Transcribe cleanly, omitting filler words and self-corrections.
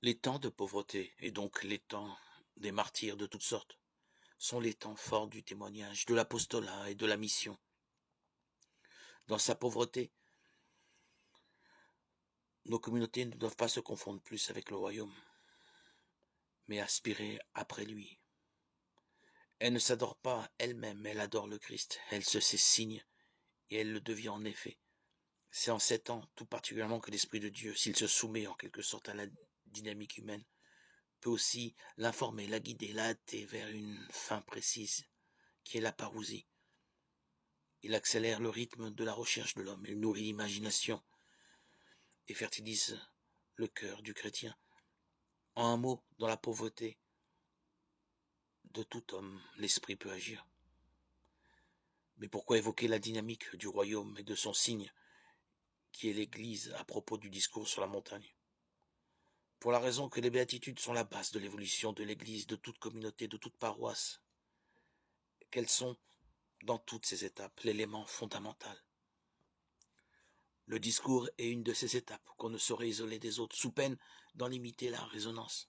Les temps de pauvreté, et donc les temps des martyrs de toutes sortes, sont les temps forts du témoignage, de l'apostolat et de la mission. Dans sa pauvreté, nos communautés ne doivent pas se confondre plus avec le royaume, mais aspirer après lui. Elle ne s'adore pas elle-même, elle adore le Christ, elle se sait signe, et elle le devient en effet. C'est en ces temps, tout particulièrement, que l'Esprit de Dieu, s'il se soumet en quelque sorte à la dynamique humaine, peut aussi l'informer, la guider, la hâter vers une fin précise, qui est la parousie. Il accélère le rythme de la recherche de l'homme, il nourrit l'imagination et fertilise le cœur du chrétien. En un mot, dans la pauvreté de tout homme, l'esprit peut agir. Mais pourquoi évoquer la dynamique du royaume et de son signe, qui est l'Église, à propos du discours sur la montagne? Pour la raison que les béatitudes sont la base de l'évolution de l'Église, de toute communauté, de toute paroisse, qu'elles sont, dans toutes ces étapes, l'élément fondamental. Le discours est une de ces étapes qu'on ne saurait isoler des autres, sous peine d'en limiter la résonance.